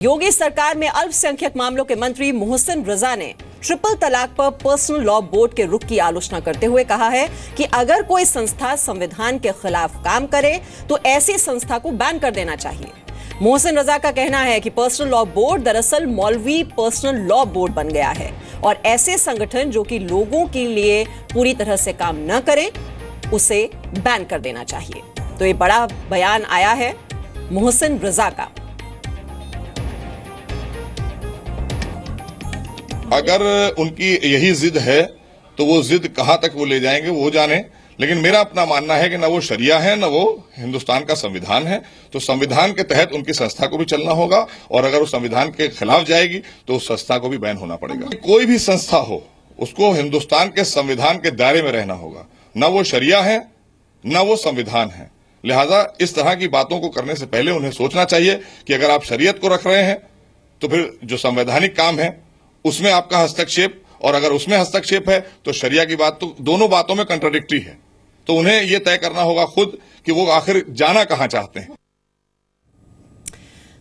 योगी सरकार में अल्पसंख्यक मामलों के मंत्री मोहसिन रजा ने ट्रिपल तलाक पर पर्सनल लॉ बोर्ड के रुख की आलोचना करते हुए कहा है कि अगर कोई संस्था संविधान के खिलाफ काम करे तो ऐसी संस्था को बैन कर देना चाहिए। मोहसिन रजा का कहना है कि पर्सनल लॉ बोर्ड दरअसल मौलवी पर्सनल लॉ बोर्ड बन गया है और ऐसे संगठन जो कि लोगों के लिए पूरी तरह से काम न करें उसे बैन कर देना चाहिए। तो ये बड़ा बयान आया है मोहसिन रजा का। अगर उनकी यही जिद है तो वो जिद कहां तक वो ले जाएंगे वो जाने, लेकिन मेरा अपना मानना है कि न वो शरिया है न वो हिंदुस्तान का संविधान है। तो संविधान के तहत उनकी संस्था को भी चलना होगा और अगर वो संविधान के खिलाफ जाएगी तो उस संस्था को भी बैन होना पड़ेगा। कोई भी संस्था हो उसको हिंदुस्तान के संविधान के दायरे में रहना होगा, न वो शरिया है न वो संविधान है। लिहाजा इस तरह की बातों को करने से पहले उन्हें सोचना चाहिए कि अगर आप शरीयत को रख रहे हैं तो फिर जो संवैधानिक काम है उसमें आपका हस्तक्षेप, और अगर उसमें हस्तक्षेप है तो शरिया की बात तो दोनों बातों में कंट्राडिक्टरी है। तो उन्हें यह तय करना होगा खुद कि वो आखिर जाना कहां चाहते हैं।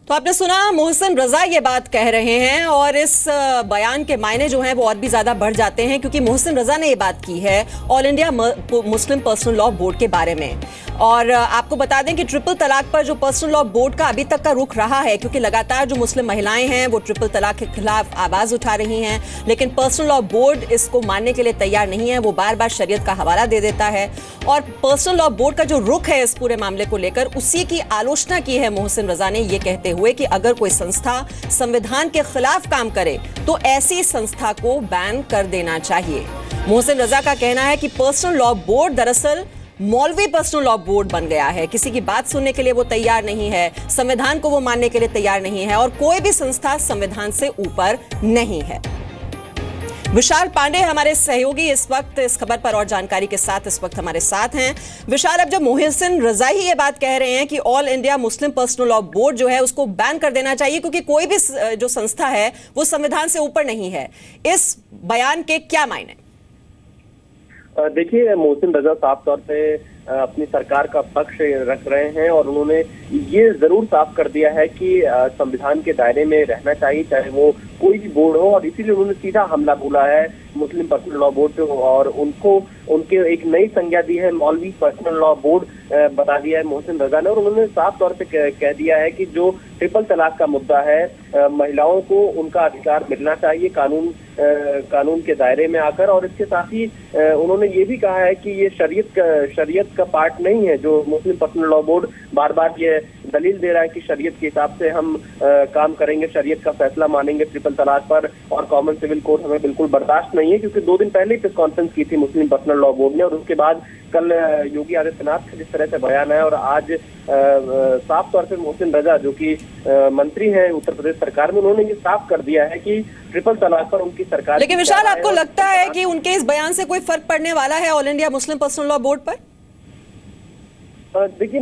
तो आपने सुना मोहसिन रजा ये बात कह रहे हैं और इस बयान के मायने जो हैं वो और भी ज्यादा बढ़ जाते हैं क्योंकि मोहसिन रजा ने ये बात की है all India Muslim personal law board के बारे में। और आपको बता दें कि ट्रिपल तलाक पर जो पर्सनल लॉ बोर्ड का अभी तक का रुख रहा है, क्योंकि लगातार जो मुस्लिम महिलाएं हैं वो ट्रिपल तलाक के खिलाफ आवाज उठा रही हैं, लेकिन पर्सनल लॉ बोर्ड इसको मानने के लिए तैयार नहीं है। वो बार बार शरीयत का हवाला दे देता है और पर्सनल लॉ बोर्ड का जो रुख है इस पूरे मामले को लेकर उसी की आलोचना की है मोहसिन रजा ने, ये कहते हुए कि अगर कोई संस्था संविधान के खिलाफ काम करे तो ऐसी संस्था को बैन कर देना चाहिए। मोहसिन रजा का कहना है कि पर्सनल लॉ बोर्ड दरअसल मौलवी पर्सनल लॉ बोर्ड बन गया है, किसी की बात सुनने के लिए वो तैयार नहीं है, संविधान को वो मानने के लिए तैयार नहीं है और कोई भी संस्था संविधान से ऊपर नहीं है। विशाल पांडे हमारे सहयोगी इस वक्त इस खबर पर और जानकारी के साथ इस वक्त हमारे साथ हैं। विशाल, अब जब मोहसिन रजा ही ये बात कह रहे हैं कि all India Muslim personal law board जो है उसको बैन कर देना चाहिए क्योंकि कोई भी जो संस्था है वो संविधान से ऊपर नहीं है, इस बयान के क्या मायने? देखिए, मोहसिन रजा साफ तौर पे अपनी सरकार का पक्ष रख रहे हैं और उन्होंने ये जरूर साफ कर दिया है कि संविधान के दायरे में रहना चाहिए चाहे वो कोई भी बोर्ड हो, और इसीलिए उन्होंने सीधा हमला बोला है मुस्लिम पर्सनल लॉ बोर्ड पे और उनके एक नई संज्ञा दी है, मौलवी पर्सनल लॉ बोर्ड बता दिया है मोहसिन रजा ने। और उन्होंने साफ तौर पे कह दिया है कि जो ट्रिपल तलाक का मुद्दा है, महिलाओं को उनका अधिकार मिलना चाहिए कानून के दायरे में आकर, और इसके साथ ही उन्होंने ये भी कहा है कि ये शरीयत का पार्ट नहीं है। जो मुस्लिम पर्सनल लॉ बोर्ड बार बार ये दलील दे रहा है कि शरीयत के हिसाब से हम काम करेंगे, शरीयत का फैसला मानेंगे ट्रिपल तलाक पर और कॉमन सिविल कोड हमें बिल्कुल बर्दाश्त नहीं है, क्योंकि 2 दिन पहले प्रेस कॉन्फ्रेंस की थी मुस्लिम पर्सनल लॉ बोर्ड ने और उसके बाद कल योगी आदित्यनाथ का जिस तरह से बयान है और आज साफ तौर पर मोहसिन रजा जो कि मंत्री हैं उत्तर प्रदेश सरकार में, उन्होंने ये साफ कर दिया है कि ट्रिपल तलाक पर उनकी सरकार। लेकिन विशाल, आपको लगता है कि उनके इस बयान से कोई फर्क पड़ने वाला है all India Muslim personal law board पर? देखिए,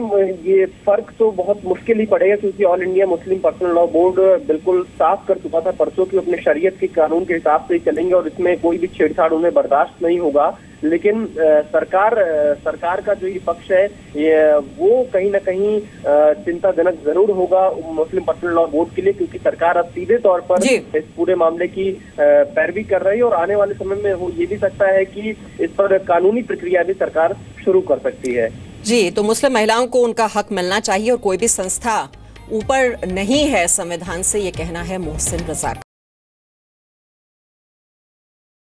ये फर्क तो बहुत मुश्किल ही पड़ेगा क्योंकि all India Muslim personal law board बिल्कुल साफ कर चुका था परसों कि अपने शरीयत के कानून के हिसाब से ही चलेंगे और इसमें कोई भी छेड़छाड़ उन्हें बर्दाश्त नहीं होगा। लेकिन सरकार का जो ये पक्ष है वो कहीं ना कहीं चिंताजनक जरूर होगा मुस्लिम पर्सनल लॉ बोर्ड के लिए, क्योंकि सरकार अब सीधे तौर पर इस पूरे मामले की पैरवी कर रही है और आने वाले समय में हो ये भी सकता है कि इस पर कानूनी प्रक्रिया भी सरकार शुरू कर सकती है। जी, तो मुस्लिम महिलाओं को उनका हक मिलना चाहिए और कोई भी संस्था ऊपर नहीं है संविधान से, ये कहना है मोहसिन रजा।